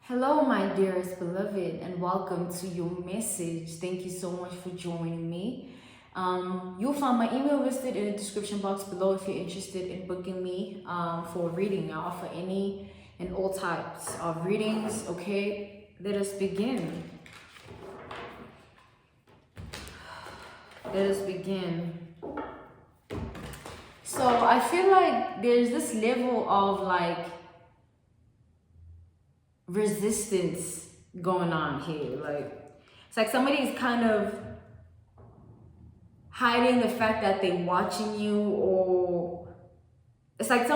Hello, my dearest beloved, and welcome to your message. Thank you so much for joining me. You'll find my email listed in the description box below if you're interested in booking me for a reading. I offer any and all types of readings. Okay, let us begin. Let us begin. So I feel like there's this level of resistance going on here. It's like somebody is kind of hiding the fact that they're watching you, or it's like it's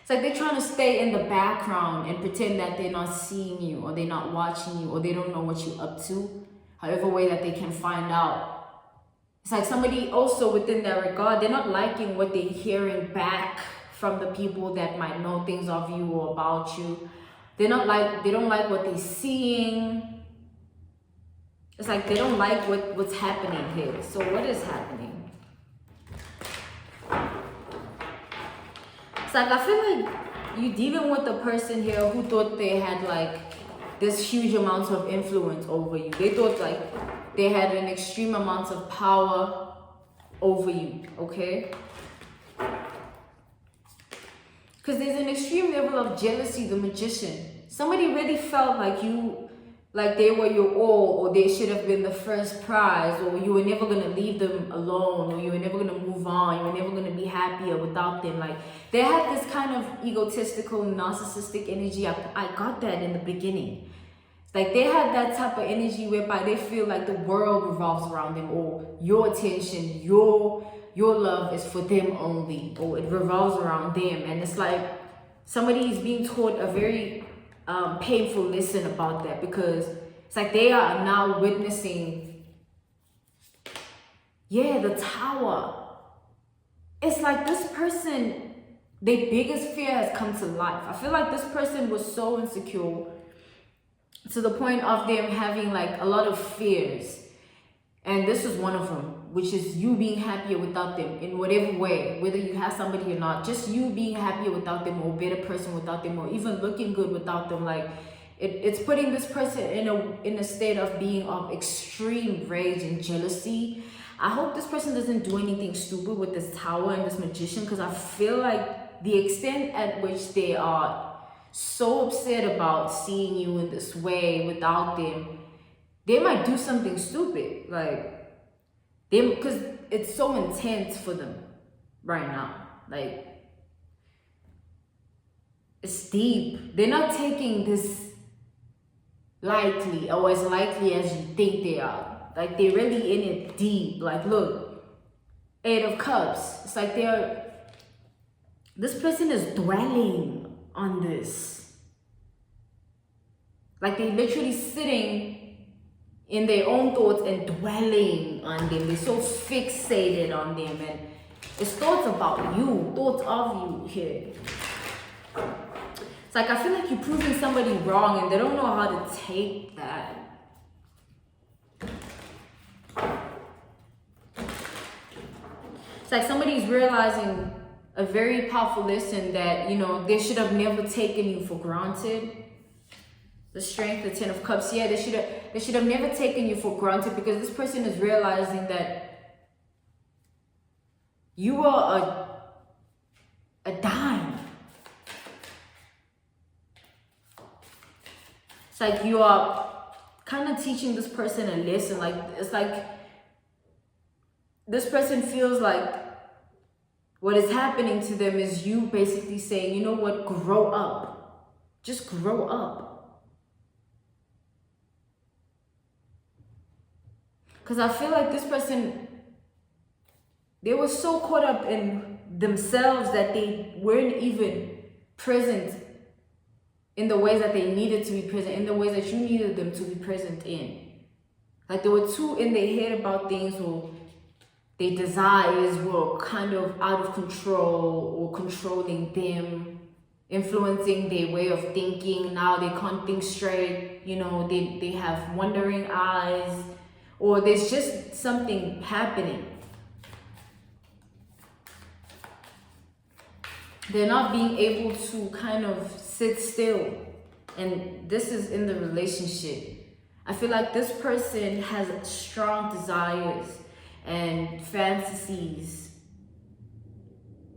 like they're trying to stay in the background and pretend that they're not seeing you, or they're not watching you, or they don't know what you're up to, however way that they can find out. It's like somebody also within that regard, they're not liking what they're hearing back from the people that might know things of you or about you. They don't like what they're seeing. It's like they don't like what's happening here. So what is happening? It's like I feel like you're dealing with a person here who thought they had this huge amount of influence over you. They thought they had an extreme amount of power over you, okay? Because there's an extreme level of jealousy, the magician. Somebody really felt like they were your all, or they should have been the first prize, or you were never gonna leave them alone, or you were never gonna move on, you were never gonna be happier without them. Like they had this kind of egotistical, narcissistic energy. I got that in the beginning. Like they had that type of energy whereby they feel like the world revolves around them, or your attention, your love is for them only, or it revolves around them. And it's like somebody is being taught a very painful lesson about that, because it's like they are now witnessing, the tower. It's like this person, their biggest fear has come to life. I feel like this person was so insecure to the point of them having a lot of fears. And this is one of them, which is you being happier without them in whatever way, whether you have somebody or not, just you being happier without them, or a better person without them, or even looking good without them. It's putting this person in a state of being of extreme rage and jealousy. I hope this person doesn't do anything stupid with this tower and this magician, because I feel like the extent at which they are so upset about seeing you in this way without them, they might do something stupid, because it's so intense for them right now. It's deep. They're not taking this lightly, or as lightly as you think they are. They're really in it deep. Look, 8 of Cups. It's like this person is dwelling on this. They're literally sitting in their own thoughts and dwelling on them. They're so fixated on them, and it's thoughts about you, thoughts of you here. It's I feel like you're proving somebody wrong, and they don't know how to take that. It's somebody's realizing a very powerful lesson that, they should have never taken you for granted. The Strength, the 10 of Cups. Yeah, they should have never taken you for granted, because this person is realizing that you are a dime. It's you are kind of teaching this person a lesson. It's this person feels like what is happening to them is you basically saying, you know what, grow up. Just grow up. Because I feel like this person, they were so caught up in themselves that they weren't even present in the ways that they needed to be present, in the ways that you needed them to be present in. They were too in their head about things, or their desires were kind of out of control, or controlling them, influencing their way of thinking. Now they can't think straight. They have wandering eyes, or there's just something happening. they're not being able to kind of sit still. And this is in the relationship. I feel like this person has strong desires and fantasies.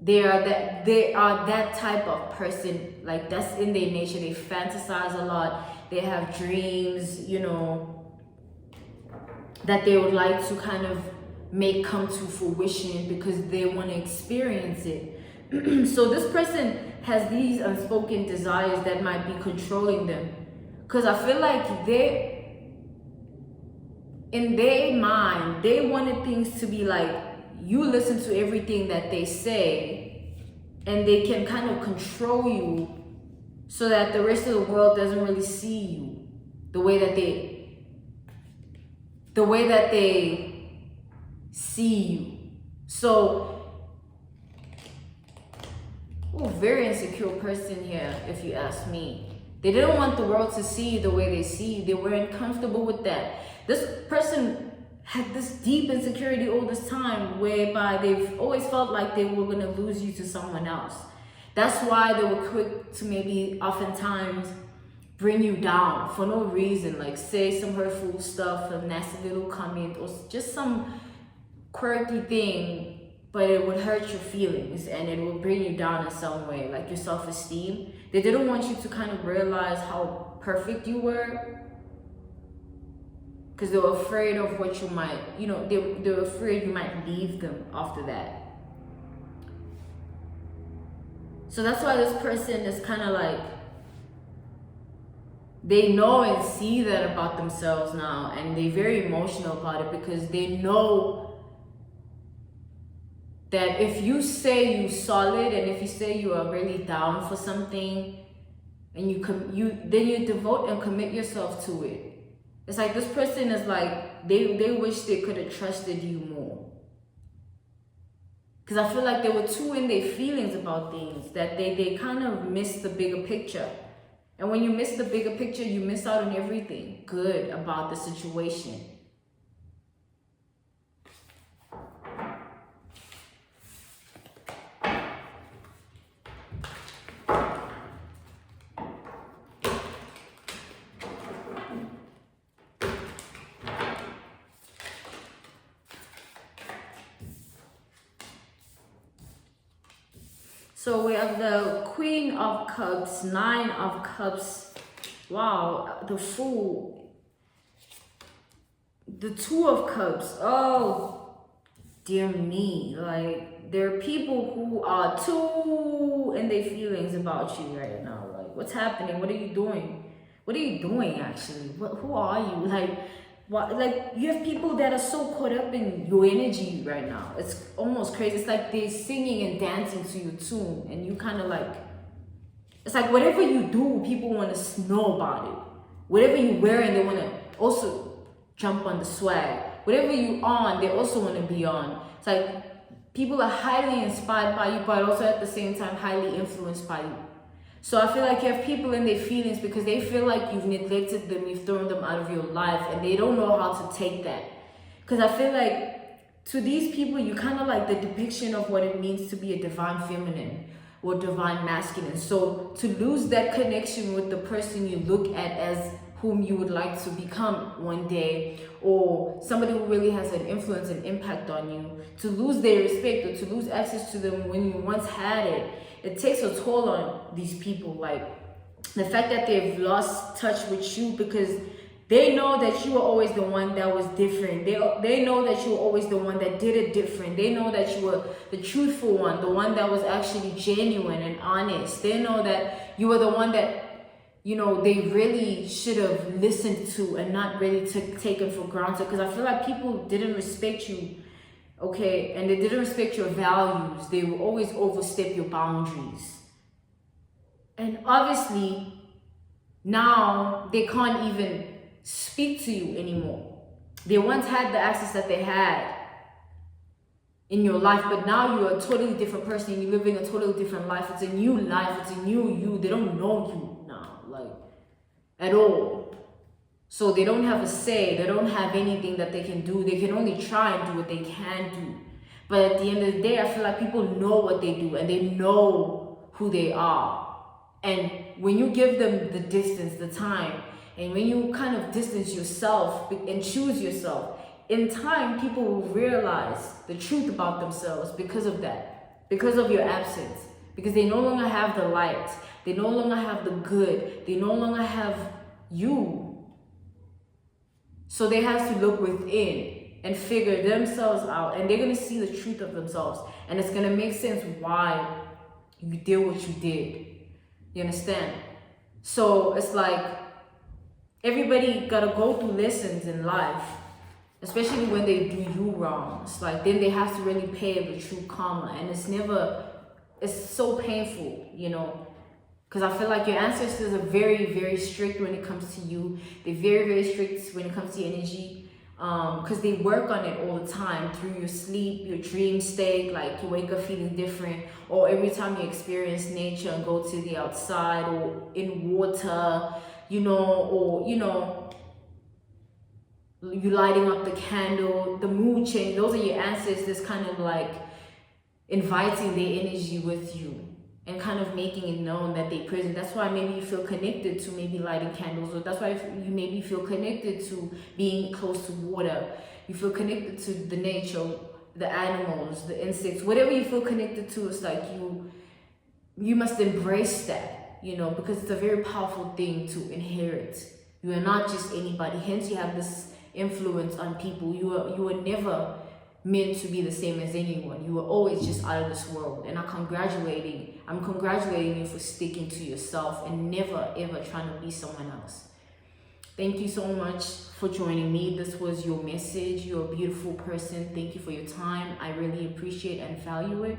They are that type of person, like that's in their nature. They fantasize a lot. They have dreams, that they would like to kind of make come to fruition because they want to experience it. So this person has these unspoken desires that might be controlling them, because I feel like in their mind, they wanted things to be like, you listen to everything that they say and they can kind of control you so that the rest of the world doesn't really see you the way that they see you. So, very insecure person here, if you ask me. They didn't want the world to see you the way they see you. They weren't comfortable with that. This person had this deep insecurity all this time, whereby they've always felt like they were going to lose you to someone else. That's why they were quick to maybe oftentimes bring you down for no reason, like say some hurtful stuff, a nasty little comment, or just some quirky thing, but it would hurt your feelings and it will bring you down in some way, like your self-esteem. They didn't want you to kind of realize how perfect you were, because they were afraid of what you might, they were afraid you might leave them after that. So that's why this person is kind of like, they know and see that about themselves now, and they're very emotional about it because they know that if you say you're solid and if you say you are really down for something, and then you devote and commit yourself to it. It's like this person is like, they wish they could have trusted you more. Because I feel like they were too in their feelings about things that they kind of missed the bigger picture. And when you miss the bigger picture, you miss out on everything good about the situation. So we have the Queen of Cups, Nine of Cups. Wow, the Fool. The Two of Cups. Oh, dear me. Like, there are people who are too in their feelings about you right now. Like, what's happening? What are you doing? What are you doing, actually? Who are you? Like, you have people that are so caught up in your energy right now. It's almost crazy. It's like they're singing and dancing to your tune, and you kind of like, it's like whatever you do, people want to know about it. Whatever you're wearing, they want to also jump on the swag. Whatever you on, they also want to be on. It's like people are highly inspired by you, but also at the same time highly influenced by you. So I feel like you have people in their feelings because they feel like you've neglected them, you've thrown them out of your life, and they don't know how to take that. Because I feel like to these people, you kind of like the depiction of what it means to be a divine feminine or divine masculine. So to lose that connection with the person you look at as whom you would like to become one day, or somebody who really has an influence and impact on you, to lose their respect or to lose access to them when you once had it, it takes a toll on these people. Like the fact that they've lost touch with you because they know that you were always the one that was different. They know that you were always the one that did it different. They know that you were the truthful one, the one that was actually genuine and honest. They know that you were the one that, they really should have listened to and not really taken for granted. Because I feel like people didn't respect you, okay, and they didn't respect your values. They will always overstep your boundaries. And obviously, now they can't even speak to you anymore. They once had the access that they had in your life, but now you're a totally different person. You're living a totally different life. It's a new life. It's a new you. They don't know you now, like, at all. So they don't have a say. They don't have anything that they can do. They can only try and do what they can do. But at the end of the day, I feel like people know what they do, and they know who they are. And when you give them the distance, the time, and when you kind of distance yourself and choose yourself, in time, people will realize the truth about themselves because of that, because of your absence, because they no longer have the light, they no longer have the good, they no longer have you. So they have to look within and figure themselves out, and they're going to see the truth of themselves, and it's going to make sense why you did what you did. You understand? So it's like everybody got to go through lessons in life, especially when they do you wrong. It's like then they have to really pay the true karma, and it's so painful, you know, because I feel like your ancestors are very, very strict when it comes to you. They're very, very strict when it comes to your energy, because they work on it all the time through your sleep, your dream state, like you wake up feeling different, or every time you experience nature and go to the outside or in water, you know, or, you know, you lighting up the candle, the mood change. Those are your ancestors kind of like inviting their energy with you and kind of making it known that they're present. That's why maybe you feel connected to maybe lighting candles, or that's why you maybe feel connected to being close to water. You feel connected to the nature, the animals, the insects, whatever you feel connected to. It's like you must embrace that, you know, because it's a very powerful thing to inherit. You are not just anybody, hence you have this influence on people. You are never meant to be the same as anyone. You were always just out of this world, and I'm congratulating you for sticking to yourself and never ever trying to be someone else. Thank you so much for joining me. This was your message. You're a beautiful person. Thank you for your time. I really appreciate and value it.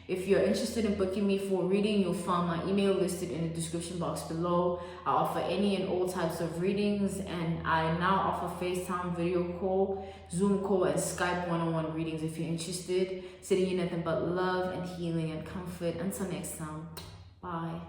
If you're interested in booking me for a reading, you'll find my email listed in the description box below. I offer any and all types of readings, and I now offer FaceTime video call, Zoom call, and Skype one-on-one readings if you're interested. Sending you nothing but love and healing and comfort. Until next time, bye.